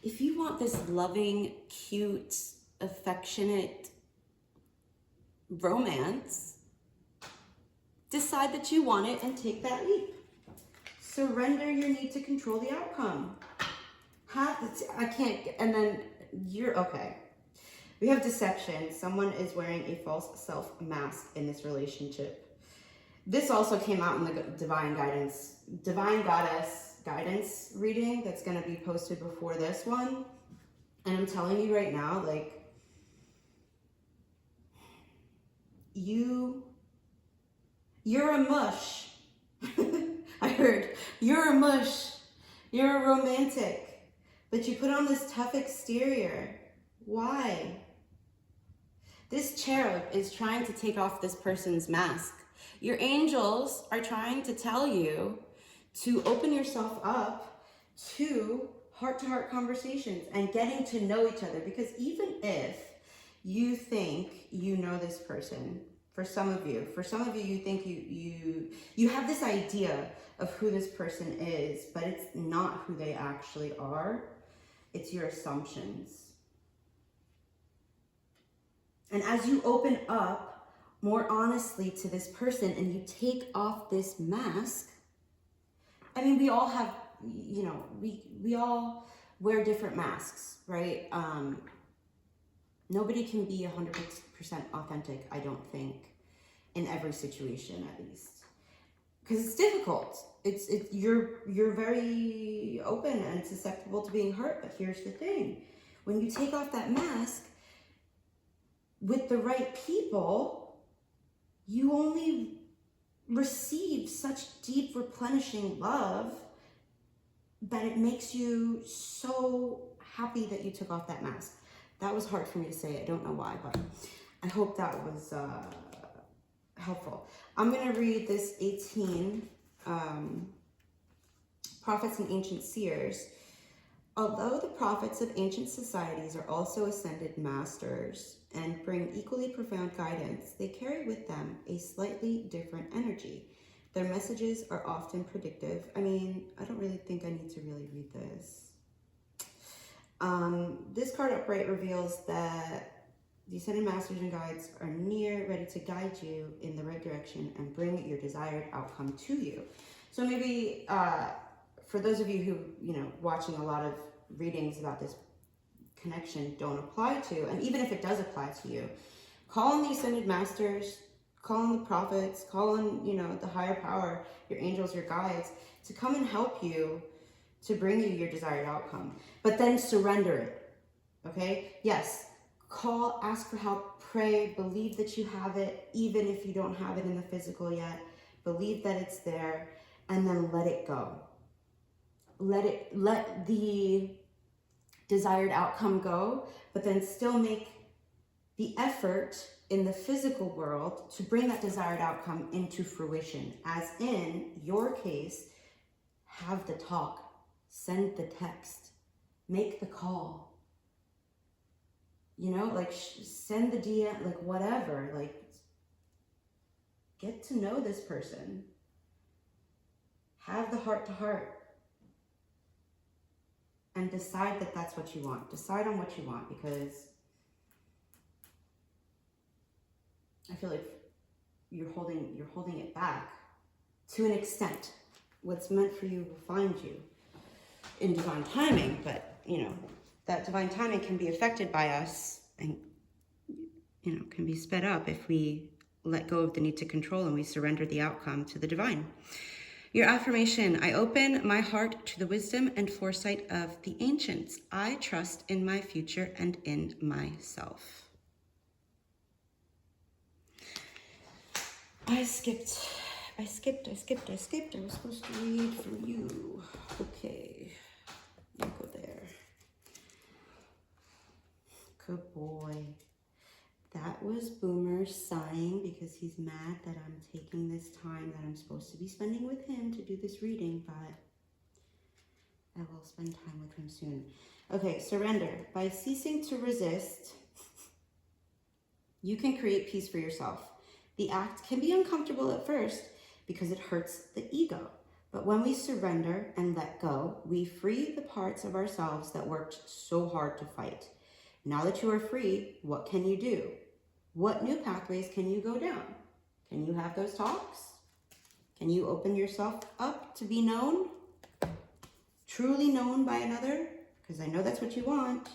If you want this loving, cute, affectionate romance, decide that you want it and take that leap. Surrender your need to control the outcome. I can't, and then you're, okay. We have deception. Someone is wearing a false self mask in this relationship. This also came out in the Divine Goddess guidance reading that's going to be posted before this one. And I'm telling you right now, like, you're a mush. I heard, you're a mush. You're a romantic. But you put on this tough exterior. Why? This cherub is trying to take off this person's mask. Your angels are trying to tell you to open yourself up to heart-to-heart conversations and getting to know each other. Because even if you think you know this person, for some of you you think you have this idea of who this person is, but it's not who they actually are. It's your assumptions. And as you open up more honestly to this person and you take off this mask, I mean, we all have, you know, we all wear different masks, right? Nobody can be 100% authentic, I don't think, in every situation at least. Because it's difficult. You're very open and susceptible to being hurt, but here's the thing. When you take off that mask, with the right people, you only receive such deep replenishing love that it makes you so happy that you took off that mask. That was hard for me to say. I don't know why, but I hope that was helpful. I'm going to read this 18 prophets and ancient seers. Although the prophets of ancient societies are also ascended masters and bring equally profound guidance, they carry with them a slightly different energy. Their messages are often predictive. I mean, I don't really think I need to really read this. This card upright reveals that the ascended masters and guides are near, ready to guide you in the right direction and bring your desired outcome to you. So maybe for those of you who, you know, watching a lot of readings about this connection don't apply to, and even if it does apply to you, call on the ascended masters, call on the prophets, call on, you know, the higher power, your angels, your guides, to come and help you to bring you your desired outcome. But then surrender it, okay? Yes, call, ask for help, pray, believe that you have it, even if you don't have it in the physical yet. Believe that it's there, and then let it go. let the desired outcome go, but then still make the effort in the physical world to bring that desired outcome into fruition. As in your case, have the talk, send the text, make the call, you know, like send the DM, like whatever, like get to know this person, have the heart to heart. And decide that that's what you want. Decide on what you want, because I feel like you're holding it back to an extent. What's meant for you will find you in divine timing, but you know, that divine timing can be affected by us and, you know, can be sped up if we let go of the need to control and we surrender the outcome to the divine. Your affirmation: I open my heart to the wisdom and foresight of the ancients. I trust in my future and in myself. I skipped. I was supposed to read from you. Okay, I'll go there. Good boy. That was Boomer sighing because he's mad that I'm taking this time that I'm supposed to be spending with him to do this reading, but I will spend time with him soon. Okay, surrender. By ceasing to resist, you can create peace for yourself. The act can be uncomfortable at first because it hurts the ego. But when we surrender and let go, we free the parts of ourselves that worked so hard to fight. Now that you are free, what can you do? What new pathways can you go down? Can you have those talks? Can you open yourself up to be known? Truly known by another? Because I know that's what you want.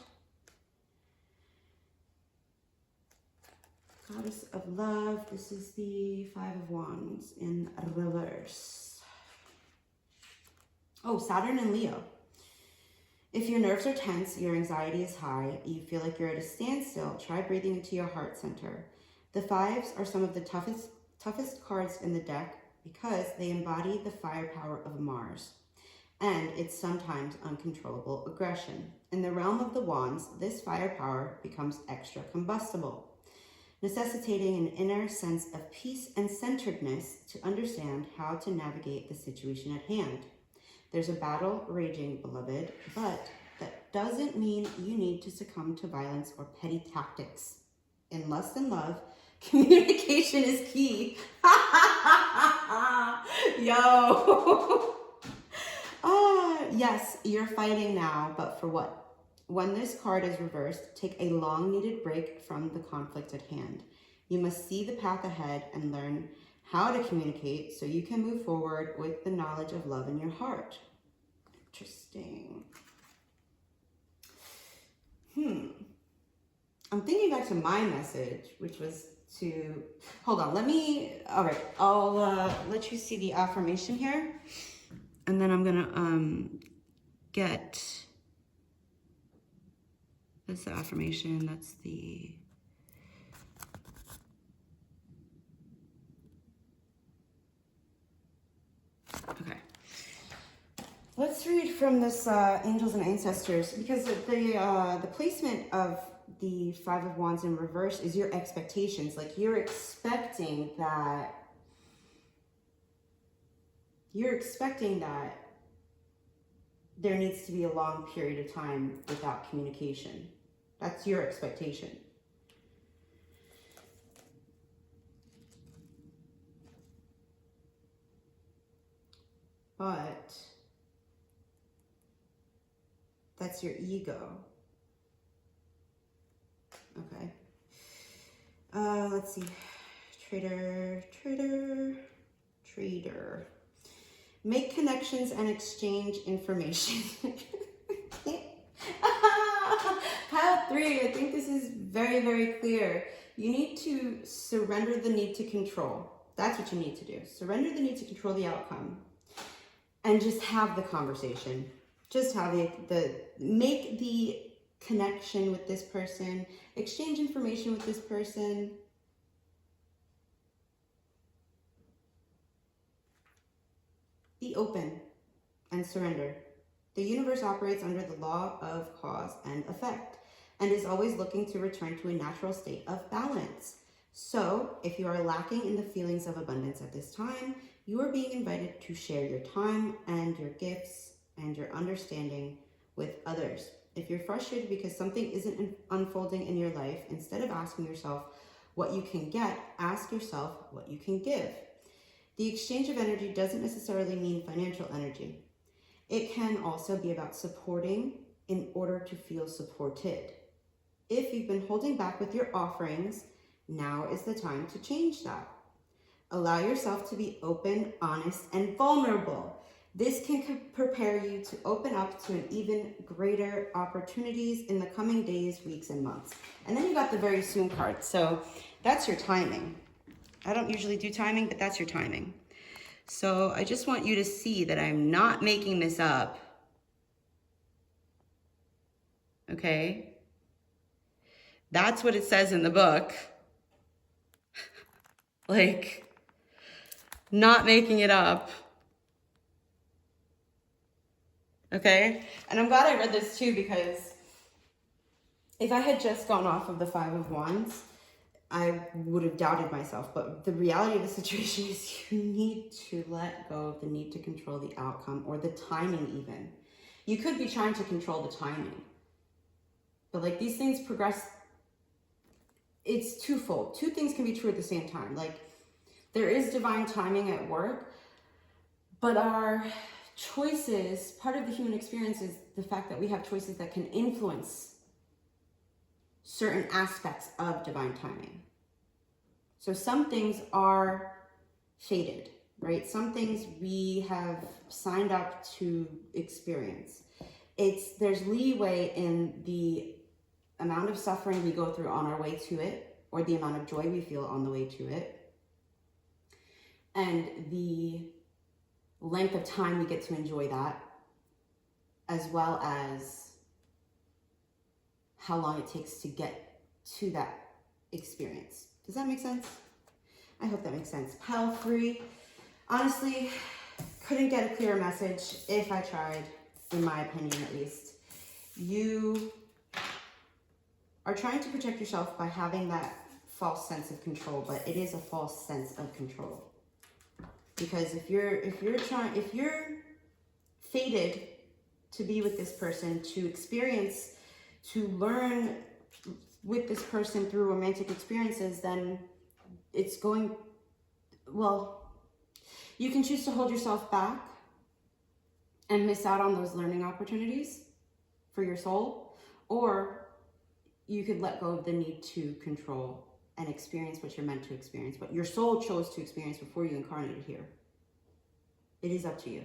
Goddess of Love. This is the Five of Wands in reverse. Oh, Saturn and Leo. If your nerves are tense, your anxiety is high, you feel like you're at a standstill, try breathing into your heart center. The fives are some of the toughest cards in the deck because they embody the firepower of Mars. And it's sometimes uncontrollable aggression. In the realm of the wands, this firepower becomes extra combustible, necessitating an inner sense of peace and centeredness to understand how to navigate the situation at hand. There's a battle raging, beloved, but that doesn't mean you need to succumb to violence or petty tactics. In lust and love, communication is key. Yo! Yes, you're fighting now, but for what? When this card is reversed, take a long-needed break from the conflict at hand. You must see the path ahead and learn how to communicate so you can move forward with the knowledge of love in your heart. Interesting. I'm thinking back to my message, which was to, hold on, all right, I'll let you see the affirmation here. And then I'm gonna get, that's the affirmation, that's the, okay. Let's read from this Angels and Ancestors, because the placement of the Five of Wands in reverse is your expectations. Like you're expecting that there needs to be a long period of time without communication. That's your expectation. But that's your ego. Okay. Let's see. Trader. Make connections and exchange information. Pile 3, I think this is very, very clear. You need to surrender the need to control. That's what you need to do. Surrender the need to control the outcome. And just have the conversation. Just have make the connection with this person. Exchange information with this person. Be open and surrender. The universe operates under the law of cause and effect and is always looking to return to a natural state of balance. So, if you are lacking in the feelings of abundance at this time, you are being invited to share your time and your gifts and your understanding with others. If you're frustrated because something isn't unfolding in your life, instead of asking yourself what you can get, ask yourself what you can give. The exchange of energy doesn't necessarily mean financial energy. It can also be about supporting in order to feel supported. If you've been holding back with your offerings, now is the time to change that. Allow yourself to be open, honest, and vulnerable. This can prepare you to open up to an even greater opportunities in the coming days, weeks, and months. And then you got the very soon card. So that's your timing. I don't usually do timing, but that's your timing. So I just want you to see that I'm not making this up. Okay? That's what it says in the book. Like, not making it up. Okay? And I'm glad I read this too, because if I had just gone off of the Five of Wands, I would have doubted myself. But the reality of the situation is you need to let go of the need to control the outcome or the timing even. You could be trying to control the timing. But like, these things progress. It's twofold. Two things can be true at the same time. Like, there is divine timing at work, but our choices, part of the human experience is the fact that we have choices that can influence certain aspects of divine timing. So some things are fated, right? Some things we have signed up to experience. There's leeway in the amount of suffering we go through on our way to it, or the amount of joy we feel on the way to it, and the length of time we get to enjoy that, as well as how long it takes to get to that experience. Does that make sense? I hope that makes sense. Pile 3, honestly, couldn't get a clearer message if I tried, in my opinion at least. You are trying to protect yourself by having that false sense of control, but it is a false sense of control. Because if you're fated to be with this person, to experience, to learn with this person through romantic experiences, then it's going, well, you can choose to hold yourself back and miss out on those learning opportunities for your soul, or you could let go of the need to control and experience what you're meant to experience, what your soul chose to experience before you incarnated here. It is up to you.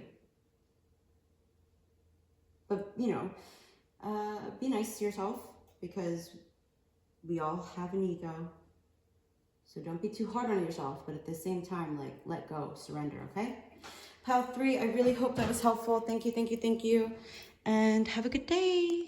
But, you know, be nice to yourself, because we all have an ego. So don't be too hard on yourself, but at the same time, like, let go, surrender, okay? Pile 3, I really hope that was helpful. Thank you, thank you, thank you. And have a good day.